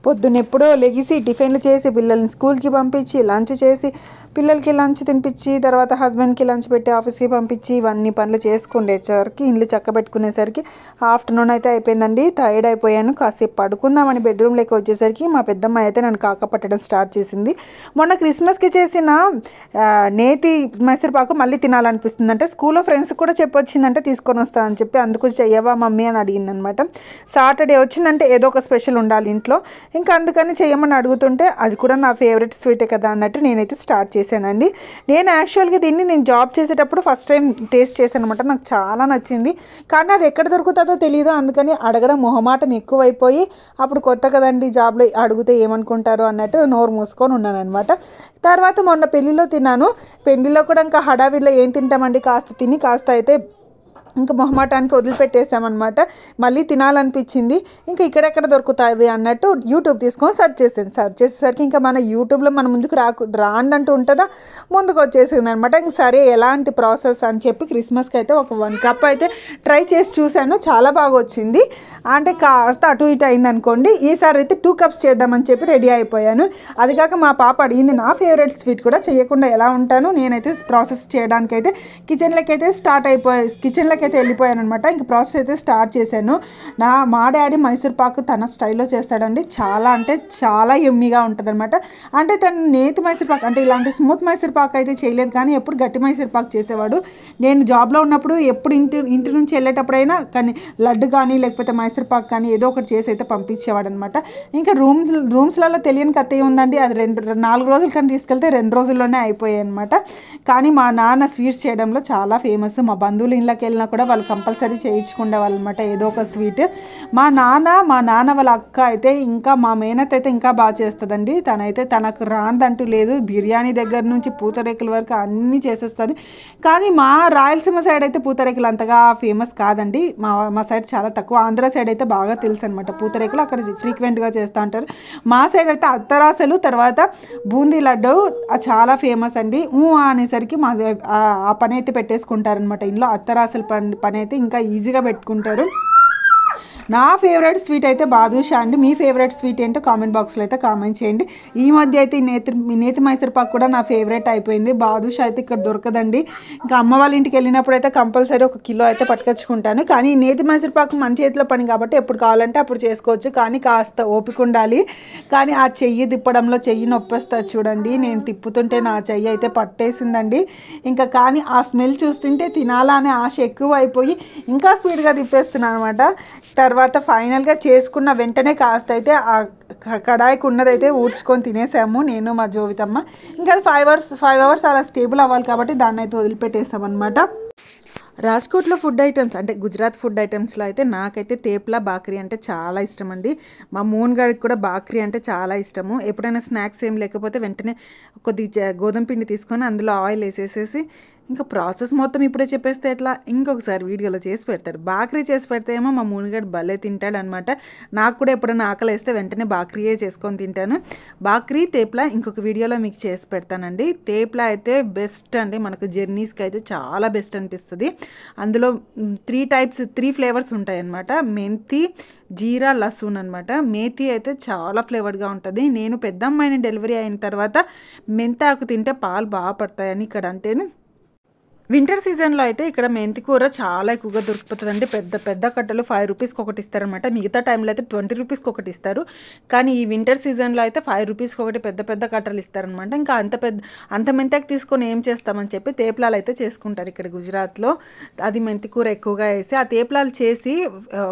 పొద్దునెప్పుడో లెగిసి టిఫిన్లు చేసి పిల్లల్ని స్కూల్కి పంపించి లంచ్ చేసి పిల్లలకి లంచ్ తినిపించి తర్వాత హస్బెండ్కి లంచ్ పెట్టి ఆఫీస్కి పంపించి ఇవన్నీ పనులు చేసుకునేసరికి ఇల్లు చక్కబెట్టుకునేసరికి ఆఫ్టర్నూన్ అయితే అయిపోయిందండి. టైర్డ్ అయిపోయాను. కాసేపు పడుకుందామని బెడ్రూమ్లోకి వచ్చేసరికి మా పెద్దమ్మాయి అయితే నన్ను కాకపట్టడం స్టార్ట్ చేసింది. మొన్న క్రిస్మస్కి చేసిన నేతి మైసూర్పాకు మళ్ళీ తినాలనిపిస్తుంది అంటే స్కూల్లో ఫ్రెండ్స్ కూడా చెప్పొచ్చిందంటే తీసుకొని వస్తా అని చెప్పి అందుకు చెయ్యవా మమ్మీ అని అడిగిందనమాట. సాటర్డే వచ్చిందంటే ఏదో ఒక స్పెషల్ ఉండాలి ఇంట్లో, ఇంకా అందుకని చెయ్యమని అడుగుతుంటే అది కూడా నా ఫేవరెట్ స్వీటే కదా అన్నట్టు నేనైతే స్టార్ట్ చేశానండి. నేను యాక్చువల్గా దీన్ని నేను జాబ్ చేసేటప్పుడు ఫస్ట్ టైం టేస్ట్ చేశాను అనమాట. నాకు చాలా నచ్చింది, కానీ అది ఎక్కడ దొరుకుతుందో తెలియదు, అందుకని అడగడం మొహమాటం ఎక్కువైపోయి అప్పుడు కొత్త కదండి జాబ్లో అడిగితే ఏమనుకుంటారు అన్నట్టు నోరు మూసుకొని ఉన్నాను అనమాట. తర్వాత మొన్న పెళ్ళిలో తిన్నాను. పెళ్ళిలో కూడా ఇంకా హడావిడిలో ఏం తింటామండి, కాస్త తిని కాస్త అయితే ఇంకా మొహమాటానికి వదిలిపెట్టేసామన్నమాట. మళ్ళీ తినాలనిపించింది, ఇంకా ఇక్కడెక్కడ దొరుకుతుంది అన్నట్టు యూట్యూబ్ తీసుకొని సెర్చ్ చేసాను. సెర్చ్ చేసేసరికి ఇంకా మన యూట్యూబ్లో మన ముందుకు రాందంటూ ఉంటుందా, ముందుకు వచ్చేసింది అనమాట. ఇంక సరే ఎలాంటి ప్రాసెస్ అని చెప్పి క్రిస్మస్కి అయితే ఒక 1 కప్ అయితే ట్రై చేసి చూశాను. చాలా బాగా వచ్చింది, అంటే కాస్త అటు ఇటు అయింది అనుకోండి. ఈసారి అయితే 2 కప్స్ చేద్దామని చెప్పి రెడీ అయిపోయాను. అది కాక మా పాప అడిగింది నా ఫేవరెట్ స్వీట్ కూడా చేయకుండా ఎలా ఉంటాను. నేనైతే ప్రాసెస్ చేయడానికైతే కిచెన్లోకి అయితే వెళ్ళిపోయాను అనమాట. ఇంక ప్రాసెస్ అయితే స్టార్ట్ చేశాను. మా డాడీ మైసూర్పాకు తన స్టైల్లో చేస్తాడండి. చాలా అంటే చాలా యమ్మీగా ఉంటుంది అనమాట. అంటే తను నేతి మైసూర్పాకు అంటే ఇలాంటి స్మూత్ మైసూర్పాకు అయితే చేయలేదు, కానీ ఎప్పుడు గట్టి మైసూర్పాకు చేసేవాడు. నేను జాబ్లో ఉన్నప్పుడు ఎప్పుడు ఇంటి నుంచి వెళ్ళేటప్పుడైనా కానీ లడ్డు కానీ లేకపోతే మైసూర్పాకు కానీ ఏదో ఒకటి చేసి అయితే పంపించేవాడు అనమాట. ఇంకా రూమ్స్లలో తెలియని కథ ఉందండి. అది 4 రోజుల కానీ తీసుకెళ్తే 2 రోజుల్లోనే అయిపోయాయి అనమాట. కానీ మా నాన్న స్వీట్స్ చేయడంలో చాలా ఫేమస్. మా బంధువులు ఇళ్ళకి వెళ్ళినా కూడా వాళ్ళు కంపల్సరీ చేయించుకునే వాళ్ళు అనమాట ఏదో ఒక స్వీట్. మా నాన్న వాళ్ళ అక్క అయితే ఇంకా మా మేనత్ అయితే ఇంకా బాగా చేస్తుందండి. తనకు రాందంటూ లేదు. బిర్యానీ దగ్గర నుంచి పూతరేకుల వరకు అన్నీ చేసేస్తుంది. కానీ మా రాయలసీమ సైడ్ అయితే పూతరేకులు అంతగా ఫేమస్ కాదండి. మా సైడ్ చాలా తక్కువ. ఆంధ్ర సైడ్ అయితే బాగా తెలుసు అనమాట పూతరేకులు, అక్కడ ఫ్రీక్వెంట్గా చేస్తూ ఉంటారు. మా సైడ్ అయితే అత్తరాసలు తర్వాత బూందీ లడ్డు చాలా ఫేమస్ అండి. అనేసరికి మా ఆ పని అయితే పెట్టేసుకుంటారనమాట ఇంట్లో. అత్తరాసలు పని అయితే ఇంకా ఈజీగా పెట్టుకుంటారు. నా ఫేవరెట్ స్వీట్ అయితే బాదుషా అండి. మీ ఫేవరెట్ స్వీట్ ఏంటో కామెంట్ బాక్స్లో అయితే కామెంట్ చేయండి. ఈ మధ్య అయితే నేతి మైసూర్పాకు కూడా నా ఫేవరెట్ అయిపోయింది. బాదుషా అయితే ఇక్కడ దొరకదండి. ఇంకా అమ్మ వాళ్ళ ఇంటికి వెళ్ళినప్పుడు అయితే కంపల్సరీ 1 కిలో అయితే పట్టుకొచ్చుకుంటాను. కానీ నేతి మైసూర్పాకు మన చేతిలో పని కాబట్టి ఎప్పుడు కావాలంటే అప్పుడు చేసుకోవచ్చు, కానీ కాస్త ఓపిక ఉండాలి. కానీ ఆ చెయ్యి తిప్పడంలో చెయ్యి నొప్పేస్తుంది చూడండి. నేను తిప్పుతుంటే నా చెయ్యి అయితే పట్టేసిందండి. ఇంకా కానీ ఆ స్మెల్ చూస్తుంటే తినాలా అనే ఆశ ఎక్కువ అయిపోయి ఇంకా స్పీడ్గా తిప్పేస్తున్నాను అనమాట. తర్వాత ఫైనల్గా చేసుకున్న వెంటనే కాస్త అయితే ఆ కడాయికి ఉన్నదైతే ఊడ్చుకొని తినేసాము నేను మా జోవితమ్మ. ఇంకా అది 5 అవర్స్ అలా స్టేబుల్ అవ్వాలి కాబట్టి దాన్ని అయితే వదిలిపెట్టేసామన్నమాట. రాజ్కోట్లో ఫుడ్ ఐటమ్స్ అంటే గుజరాత్ ఫుడ్ ఐటమ్స్లో అయితే నాకైతే తేప్లా బాక్రీ అంటే చాలా ఇష్టం అండి. మా మోహన్ గారికి కూడా బాక్రీ అంటే చాలా ఇష్టము. ఎప్పుడైనా స్నాక్స్ ఏం లేకపోతే వెంటనే కొద్దిగా గోధుమ పిండి తీసుకొని అందులో ఆయిల్ వేసేసేసి ఇంకా ప్రాసెస్ మొత్తం ఇప్పుడే చెప్పేస్తే ఎట్లా, ఇంకొకసారి వీడియోలో చేసి పెడతారు. బాక్రీ చేసి పెడితే ఏమో మా మూనిగాడు భలే తింటాడు అనమాట. నాకు కూడా ఎప్పుడైనా ఆకలి వేస్తే వెంటనే బాక్రీయే చేసుకొని తింటాను. బాక్రీ తేప్లా ఇంకొక వీడియోలో మీకు చేసి పెడతానండి. తేప్లా అయితే బెస్ట్ అండి, మనకు జర్నీస్కి అయితే చాలా బెస్ట్ అనిపిస్తుంది. అందులో 3 ఫ్లేవర్స్ ఉంటాయి అన్నమాట. మెంతి, జీరా, లసూన్ అనమాట. మేతి అయితే చాలా ఫ్లేవర్డ్గా ఉంటుంది. నేను పెద్ద అమ్మాయిని డెలివరీ అయిన తర్వాత మెంతాకు తింటే పాలు బాగా పడతాయని ఇక్కడ అంటేను. వింటర్ సీజన్లో అయితే ఇక్కడ మెంతి కూర చాలా ఎక్కువగా దొరికిపోతుందండి. పెద్ద కట్టలు 5 రూపీస్కి ఒకటి ఇస్తారనమాట. మిగతా టైంలో అయితే 20 రూపీస్కి ఒకటి ఇస్తారు. కానీ ఈ వింటర్ సీజన్లో అయితే 5 రూపీస్కి ఒకటి పెద్ద కట్టలు ఇస్తారనమాట. ఇంకా అంత మెంతాకు తీసుకొని ఏం చేస్తామని చెప్పి తేప్లాలు అయితే చేసుకుంటారు ఇక్కడ గుజరాత్లో. అది మెంతి కూర ఎక్కువగా వేసి ఆ తేప్లాలు చేసి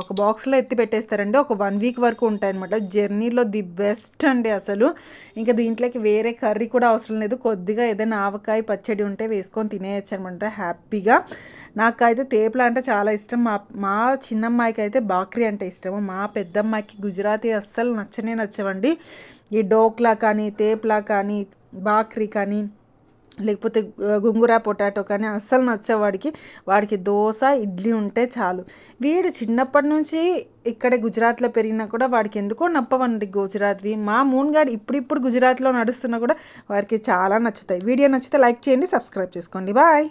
ఒక బాక్స్లో ఎత్తి పెట్టేస్తారండి. ఒక 1 వీక్ వరకు ఉంటాయన్నమాట. జర్నీలో ది బెస్ట్ అండి అసలు. ఇంకా దీంట్లోకి వేరే కర్రీ కూడా అవసరం లేదు. కొద్దిగా ఏదైనా ఆవకాయ పచ్చడి ఉంటే వేసుకొని తినేయచ్చు అనమాట హ్యాపీగా. నాకైతే తేప్లా అంటే చాలా ఇష్టం. మా చిన్నమ్మాయికి అయితే బాక్రీ అంటే ఇష్టము. మా పెద్దమ్మాయికి గుజరాతీ అస్సలు నచ్చవండి. ఈ డోక్లా కానీ తేప్లా కానీ బాక్రీ కానీ లేకపోతే గుంగురా పొటాటో కానీ అస్సలు వాడికి దోశ ఇడ్లీ ఉంటే చాలు. వీడు చిన్నప్పటి నుంచి ఇక్కడే గుజరాత్లో పెరిగినా కూడా వాడికి ఎందుకో నప్పవండి గుజరాత్వి. మా మూన్గాడు ఇప్పుడు గుజరాత్లో నడుస్తున్నా కూడా వారికి చాలా నచ్చుతాయి. వీడియో నచ్చితే లైక్ చేయండి, సబ్స్క్రైబ్ చేసుకోండి. బాయ్.